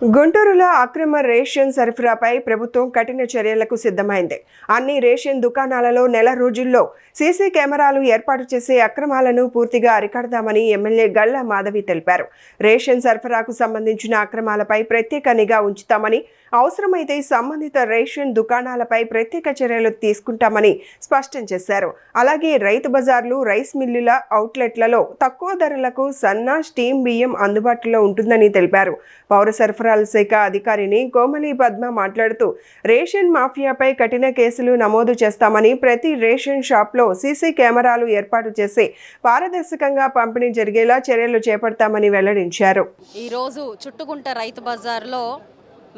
గుంటూరులో అక్రమ రేషన్ సరఫరాపై ప్రభుత్వం కఠిన చర్యలకు సిద్ధమైంది. అన్ని రేషన్ దుకాణాలలో నెల రోజుల్లో సీసీ కెమెరాలు ఏర్పాటు చేసే అక్రమాలను పూర్తిగా అరికడదామని ఎమ్మెల్యే గళ్ల మాధవి తెలిపారు. రేషన్ సరఫరాకు సంబంధించిన అక్రమాలపై ప్రత్యేక నిఘా ఉంచుతామని, అవసరమైతే సంబంధిత రేషన్ దుకాణాలపై ప్రత్యేక చర్యలు తీసుకుంటామని స్పష్టం చేశారు. అలాగే రైతు బజార్లు, రైస్ మిల్లుల అవుట్లెట్లలో తక్కువ ధరలకు సన్న, స్టీమ్ బియ్యం అందుబాటులో ఉంటుందని తెలిపారు. పౌర సరఫరా శాఖ అధికారిని కోమలి పద్మ మాట్లాడుతూ రేషన్ మాఫియాపై కఠిన కేసులు నమోదు చేస్తామని, ప్రతి రేషన్ షాప్లో సీసీ కెమెరాలు ఏర్పాటు చేసి పారదర్శకంగా పంపిణీ జరిగేలా చర్యలు చేపడతామని వెల్లడించారు. ఈరోజు చుట్టుకుంట రైతు బజార్లో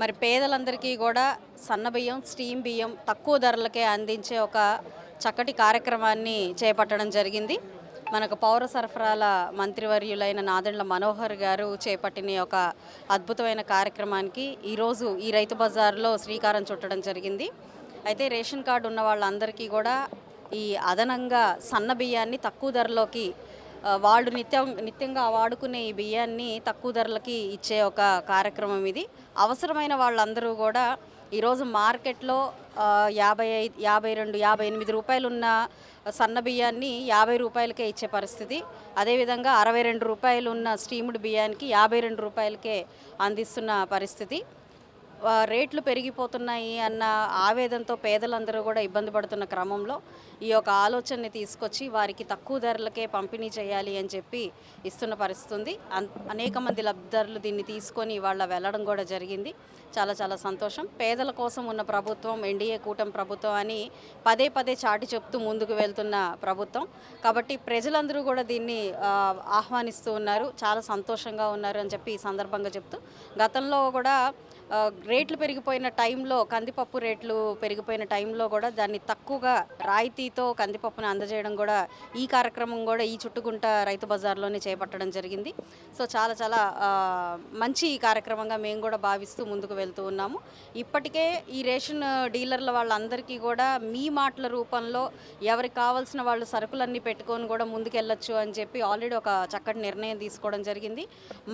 మరి పేదలందరికీ కూడా సన్న బియ్యం, స్టీమ్ బియ్యం తక్కువ ధరలకే అందించే ఒక చక్కటి కార్యక్రమాన్ని చేపట్టడం జరిగింది. మనకు పౌర సరఫరాల మంత్రివర్యులైన నాదెండ్ల మనోహర్ గారు చేపట్టిన ఒక అద్భుతమైన కార్యక్రమానికి ఈరోజు ఈ రైతు బజార్లో శ్రీకారం చుట్టడం జరిగింది. అయితే రేషన్ కార్డు ఉన్న వాళ్ళందరికీ కూడా ఈ అదనంగా సన్న బియ్యాన్ని తక్కువ ధరలోకి వాళ్ళు నిత్యంగా వాడుకునే ఈ బియ్యాన్ని తక్కువ ధరలకి ఇచ్చే ఒక కార్యక్రమం ఇది. అవసరమైన వాళ్ళందరూ కూడా ఈరోజు మార్కెట్లో 52-58 రూపాయలు ఉన్న సన్న బియ్యాన్ని 50 రూపాయలకే ఇచ్చే పరిస్థితి. అదేవిధంగా 62 రూపాయలు ఉన్న స్టీమ్డ్ బియ్యానికి 52 రూపాయలకే అందిస్తున్న పరిస్థితి. రేట్లు పెరిగిపోతున్నాయి అన్న ఆవేదనతో పేదలందరూ కూడా ఇబ్బంది పడుతున్న క్రమంలో ఈ యొక్క ఆలోచనని తీసుకొచ్చి వారికి తక్కువ ధరలకే పంపిణీ చేయాలి అని చెప్పి ఇస్తున్న పరిస్థితి ఉంది. అనేక మంది లబ్ధిదారులు దీన్ని తీసుకొని వాళ్ళ వెళ్ళడం కూడా జరిగింది. చాలా చాలా సంతోషం. పేదల కోసం ఉన్న ప్రభుత్వం ఎన్డీఏ కూటమి ప్రభుత్వం అని పదే పదే చాటి చెప్తూ ముందుకు వెళ్తున్న ప్రభుత్వం కాబట్టి ప్రజలందరూ కూడా దీన్ని ఆహ్వానిస్తూ ఉన్నారు. చాలా సంతోషంగా ఉన్నారు అని చెప్పి ఈ సందర్భంగా చెప్తూ, గతంలో కూడా రేట్లు పెరిగిపోయిన టైంలో, కందిపప్పు రేట్లు పెరిగిపోయిన టైంలో కూడా దాన్ని తక్కువగా రాయితీతో కందిపప్పును అందజేయడం కూడా ఈ కార్యక్రమం కూడా ఈ చుట్టుకుంట రైతు బజార్లోనే చేపట్టడం జరిగింది. సో చాలా చాలా మంచి కార్యక్రమంగా మేము కూడా భావిస్తూ ముందుకు వెళ్తూ ఉన్నాము. ఇప్పటికే ఈ రేషన్ డీలర్ల వాళ్ళందరికీ కూడా మీ మాటల రూపంలో ఎవరికి కావాల్సిన వాళ్ళు సరుకులన్నీ పెట్టుకొని కూడా ముందుకెళ్ళొచ్చు అని చెప్పి ఆల్రెడీ ఒక చక్కటి నిర్ణయం తీసుకోవడం జరిగింది.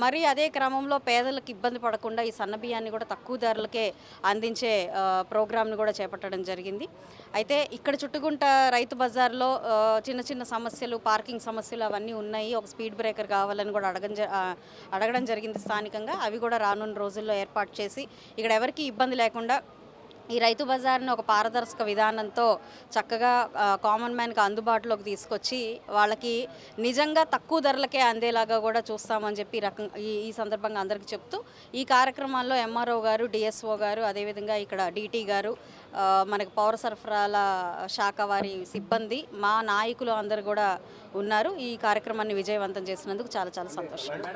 మరి అదే క్రమంలో పేదలకు ఇబ్బంది పడకుండా ఈ సన్న బియ్యాన్ని కూడా తక్కువ ధరలకే అందించే ప్రోగ్రామ్ను కూడా చేపట్టడం జరిగింది. అయితే ఇక్కడ చుట్టుకుంట రైతు బజార్లో చిన్న చిన్న సమస్యలు, పార్కింగ్ సమస్యలు అవన్నీ ఉన్నాయి. ఒక స్పీడ్ బ్రేకర్ కావాలని కూడా అడగడం జరిగింది స్థానికంగా. అవి కూడా రానున్న రోజుల్లో ఏర్పాటు చేసి ఇక్కడ ఎవరికీ ఇబ్బంది లేకుండా ఈ రైతు బజార్ని ఒక పారదర్శక విధానంతో చక్కగా కామన్ మ్యాన్కి అందుబాటులోకి తీసుకొచ్చి వాళ్ళకి నిజంగా తక్కువ ధరలకే అందేలాగా కూడా చూస్తామని చెప్పి ఈ సందర్భంగా అందరికీ చెప్తూ, ఈ కార్యక్రమాల్లో ఎంఆర్ఓ గారు, డిఎస్ఓ గారు, అదేవిధంగా ఇక్కడ డిటి గారు, మనకు పౌర సరఫరాల శాఖ వారి సిబ్బంది, మా నాయకులు అందరూ కూడా ఉన్నారు. ఈ కార్యక్రమాన్ని విజయవంతం చేసినందుకు చాలా చాలా సంతోషం.